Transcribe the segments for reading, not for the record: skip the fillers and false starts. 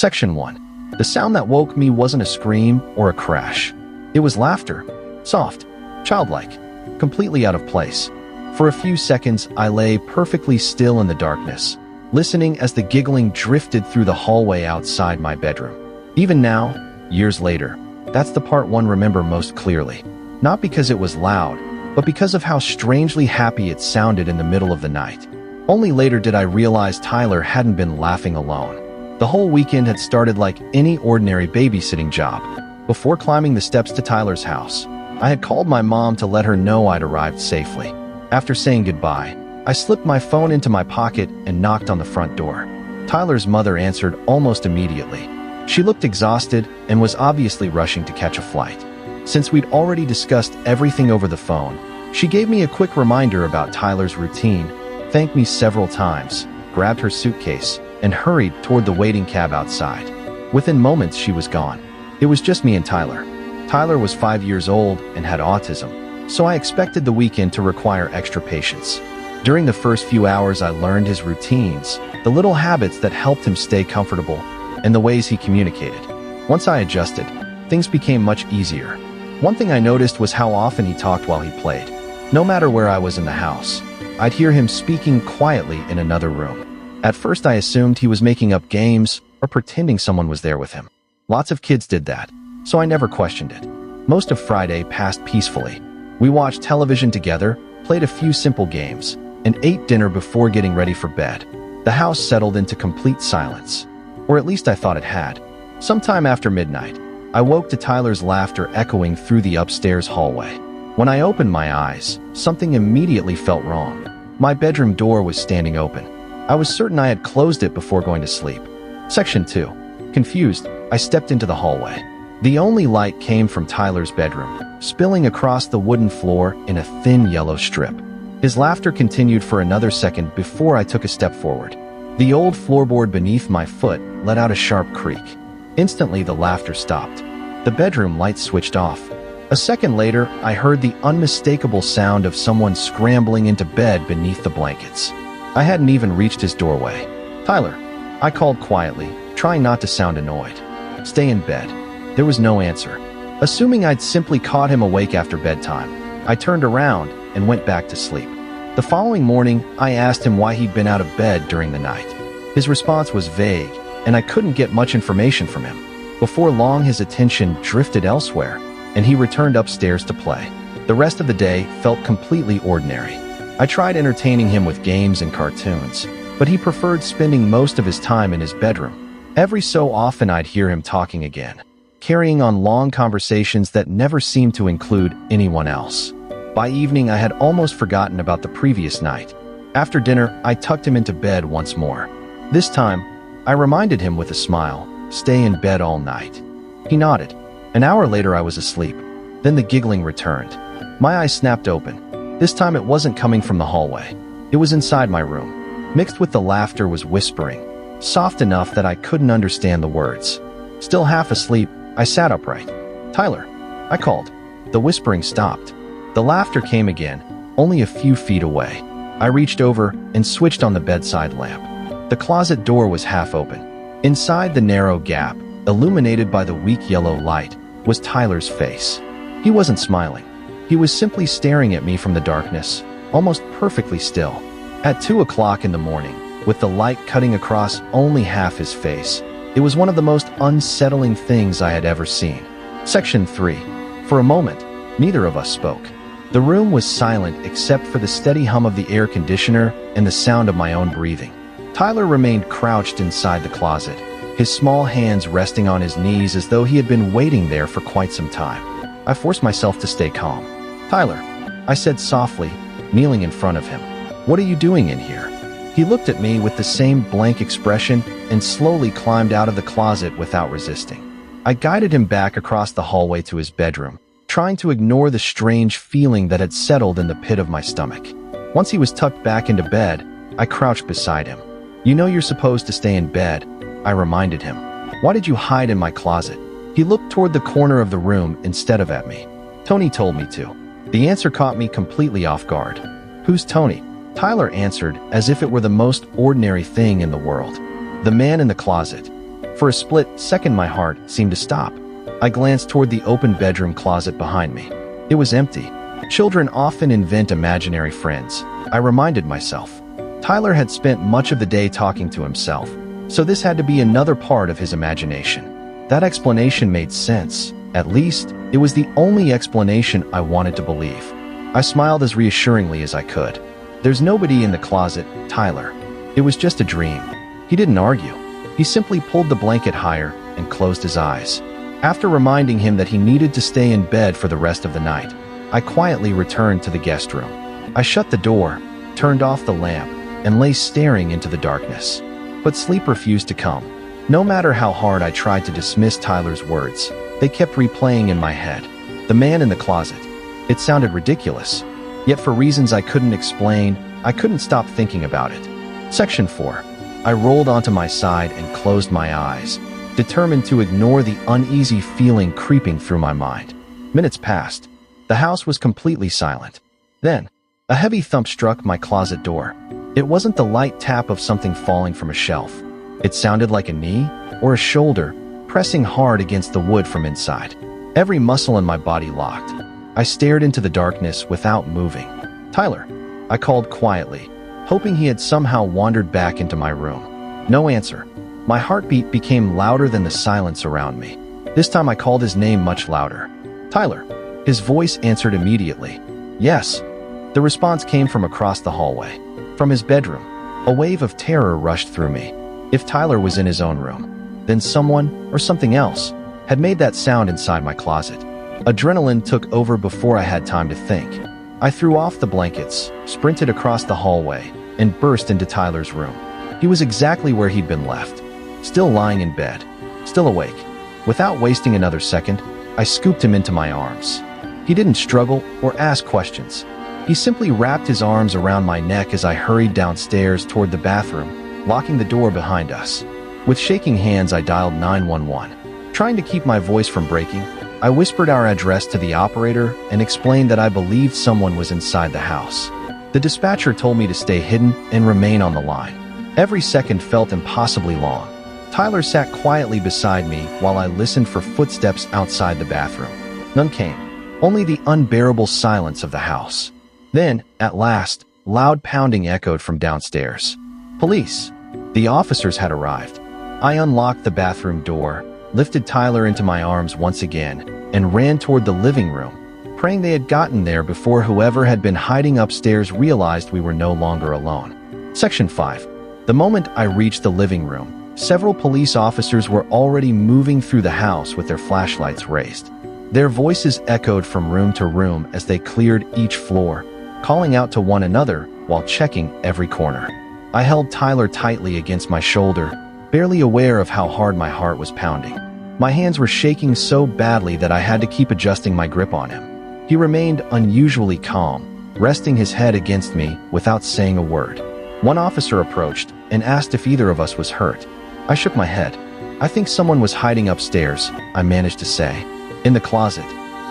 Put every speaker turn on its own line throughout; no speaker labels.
Section 1. The sound that woke me wasn't a scream or a crash. It was laughter. Soft, childlike, completely out of place. For a few seconds, I lay perfectly still in the darkness, listening as the giggling drifted through the hallway outside my bedroom. Even now, years later, that's the part one remember most clearly. Not because it was loud, but because of how strangely happy it sounded in the middle of the night. Only later did I realize Tyler hadn't been laughing alone. The whole weekend had started like any ordinary babysitting job. Before climbing the steps to Tyler's house, I had called my mom to let her know I'd arrived safely. After saying goodbye, I slipped my phone into my pocket and knocked on the front door. Tyler's mother answered almost immediately. She looked exhausted and was obviously rushing to catch a flight. Since we'd already discussed everything over the phone, she gave me a quick reminder about Tyler's routine, thanked me several times, grabbed her suitcase, and hurried toward the waiting cab outside. Within moments, she was gone. It was just me and Tyler. Tyler was 5 years old and had autism, so I expected the weekend to require extra patience. During the first few hours, I learned his routines, the little habits that helped him stay comfortable, and the ways he communicated. Once I adjusted, things became much easier. One thing I noticed was how often he talked while he played. No matter where I was in the house, I'd hear him speaking quietly in another room. At first, I assumed he was making up games or pretending someone was there with him. Lots of kids did that, so I never questioned it. Most of Friday passed peacefully. We watched television together, played a few simple games, and ate dinner before getting ready for bed. The house settled into complete silence, or at least I thought it had. Sometime after midnight, I woke to Tyler's laughter echoing through the upstairs hallway. When I opened my eyes, something immediately felt wrong. My bedroom door was standing open. I was certain I had closed it before going to sleep. Section 2. Confused, I stepped into the hallway. The only light came from Tyler's bedroom, spilling across the wooden floor in a thin yellow strip. His laughter continued for another second before I took a step forward. The old floorboard beneath my foot let out a sharp creak. Instantly, the laughter stopped. The bedroom lights switched off. A second later, I heard the unmistakable sound of someone scrambling into bed beneath the blankets. I hadn't even reached his doorway. "Tyler," I called quietly, trying not to sound annoyed. "Stay in bed." There was no answer. Assuming I'd simply caught him awake after bedtime, I turned around and went back to sleep. The following morning, I asked him why he'd been out of bed during the night. His response was vague, and I couldn't get much information from him. Before long, his attention drifted elsewhere, and he returned upstairs to play. The rest of the day felt completely ordinary. I tried entertaining him with games and cartoons, but he preferred spending most of his time in his bedroom. Every so often, I'd hear him talking again, carrying on long conversations that never seemed to include anyone else. By evening, I had almost forgotten about the previous night. After dinner, I tucked him into bed once more. This time, I reminded him with a smile, "Stay in bed all night." He nodded. An hour later, I was asleep. Then the giggling returned. My eyes snapped open. This time it wasn't coming from the hallway. It was inside my room. Mixed with the laughter was whispering, soft enough that I couldn't understand the words. Still half asleep, I sat upright. "Tyler," I called. The whispering stopped. The laughter came again, only a few feet away. I reached over and switched on the bedside lamp. The closet door was half open. Inside the narrow gap, illuminated by the weak yellow light, was Tyler's face. He wasn't smiling. He was simply staring at me from the darkness, almost perfectly still. At 2 o'clock in the morning, with the light cutting across only half his face, it was one of the most unsettling things I had ever seen. Section 3. For a moment, neither of us spoke. The room was silent except for the steady hum of the air conditioner and the sound of my own breathing. Tyler remained crouched inside the closet, his small hands resting on his knees as though he had been waiting there for quite some time. I forced myself to stay calm. "Tyler," I said softly, kneeling in front of him. "What are you doing in here?" He looked at me with the same blank expression and slowly climbed out of the closet without resisting. I guided him back across the hallway to his bedroom, trying to ignore the strange feeling that had settled in the pit of my stomach. Once he was tucked back into bed, I crouched beside him. "You know you're supposed to stay in bed," I reminded him. "Why did you hide in my closet?" He looked toward the corner of the room instead of at me. "Tony told me to." The answer caught me completely off guard. "Who's Tony?" Tyler answered as if it were the most ordinary thing in the world. "The man in the closet." For a split second, my heart seemed to stop. I glanced toward the open bedroom closet behind me. It was empty. Children often invent imaginary friends, I reminded myself. Tyler had spent much of the day talking to himself, so this had to be another part of his imagination. That explanation made sense. At least, it was the only explanation I wanted to believe. I smiled as reassuringly as I could. There's nobody in the closet, Tyler. It was just a dream. He didn't argue. He simply pulled the blanket higher and closed his eyes. After reminding him that he needed to stay in bed for the rest of the night, I quietly returned to the guest room. I shut the door, turned off the lamp, and lay staring into the darkness. But sleep refused to come. No matter how hard I tried to dismiss Tyler's words, they kept replaying in my head. The man in the closet. It sounded ridiculous. Yet for reasons I couldn't explain, I couldn't stop thinking about it. Section 4. I rolled onto my side and closed my eyes, determined to ignore the uneasy feeling creeping through my mind. Minutes passed. The house was completely silent. Then, a heavy thump struck my closet door. It wasn't the light tap of something falling from a shelf. It sounded like a knee or a shoulder pressing hard against the wood from inside. Every muscle in my body locked. I stared into the darkness without moving. "Tyler," I called quietly, hoping he had somehow wandered back into my room. No answer. My heartbeat became louder than the silence around me. This time I called his name much louder. "Tyler." His voice answered immediately. "Yes." The response came from across the hallway. From his bedroom. A wave of terror rushed through me. If Tyler was in his own room, then someone, or something else, had made that sound inside my closet. Adrenaline took over before I had time to think. I threw off the blankets, sprinted across the hallway, and burst into Tyler's room. He was exactly where he'd been left, still lying in bed, still awake. Without wasting another second, I scooped him into my arms. He didn't struggle or ask questions. He simply wrapped his arms around my neck as I hurried downstairs toward the bathroom, locking the door behind us. With shaking hands, I dialed 911. Trying to keep my voice from breaking, I whispered our address to the operator and explained that I believed someone was inside the house. The dispatcher told me to stay hidden and remain on the line. Every second felt impossibly long. Tyler sat quietly beside me while I listened for footsteps outside the bathroom. None came. Only the unbearable silence of the house. Then, at last, loud pounding echoed from downstairs. Police. The officers had arrived. I unlocked the bathroom door, lifted Tyler into my arms once again, and ran toward the living room, praying they had gotten there before whoever had been hiding upstairs realized we were no longer alone. Section 5. The moment I reached the living room, several police officers were already moving through the house with their flashlights raised. Their voices echoed from room to room as they cleared each floor, calling out to one another while checking every corner. I held Tyler tightly against my shoulder, barely aware of how hard my heart was pounding. My hands were shaking so badly that I had to keep adjusting my grip on him. He remained unusually calm, resting his head against me without saying a word. One officer approached and asked if either of us was hurt. I shook my head. "I think someone was hiding upstairs," I managed to say. "In the closet."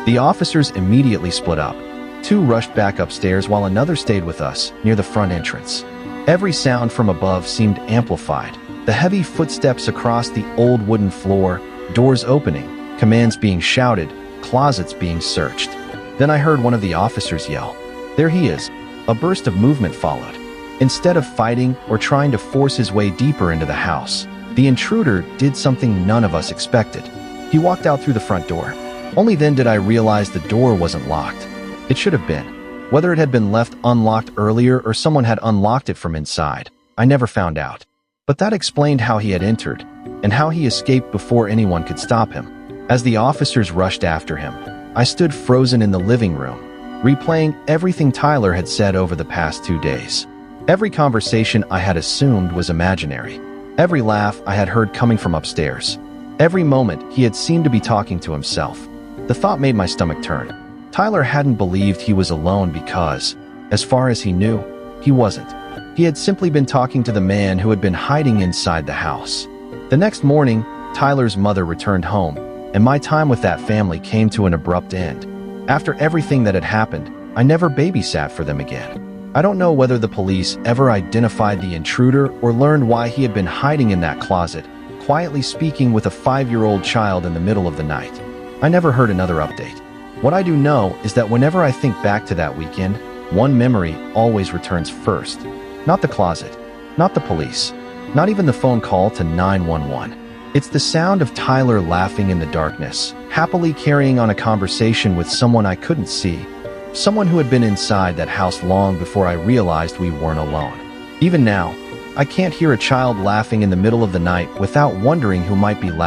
The officers immediately split up. Two rushed back upstairs while another stayed with us near the front entrance. Every sound from above seemed amplified. The heavy footsteps across the old wooden floor, doors opening, commands being shouted, closets being searched. Then I heard one of the officers yell, "There he is." A burst of movement followed. Instead of fighting or trying to force his way deeper into the house, the intruder did something none of us expected. He walked out through the front door. Only then did I realize the door wasn't locked. It should have been. Whether it had been left unlocked earlier or someone had unlocked it from inside, I never found out. But that explained how he had entered, and how he escaped before anyone could stop him. As the officers rushed after him, I stood frozen in the living room, replaying everything Tyler had said over the past 2 days. Every conversation I had assumed was imaginary. Every laugh I had heard coming from upstairs. Every moment he had seemed to be talking to himself. The thought made my stomach turn. Tyler hadn't believed he was alone because, as far as he knew, he wasn't. He had simply been talking to the man who had been hiding inside the house. The next morning, Tyler's mother returned home, and my time with that family came to an abrupt end. After everything that had happened, I never babysat for them again. I don't know whether the police ever identified the intruder or learned why he had been hiding in that closet, quietly speaking with a 5-year-old child in the middle of the night. I never heard another update. What I do know is that whenever I think back to that weekend, one memory always returns first. Not the closet, not the police, not even the phone call to 911. It's the sound of Tyler laughing in the darkness, happily carrying on a conversation with someone I couldn't see, someone who had been inside that house long before I realized we weren't alone. Even now, I can't hear a child laughing in the middle of the night without wondering who might be laughing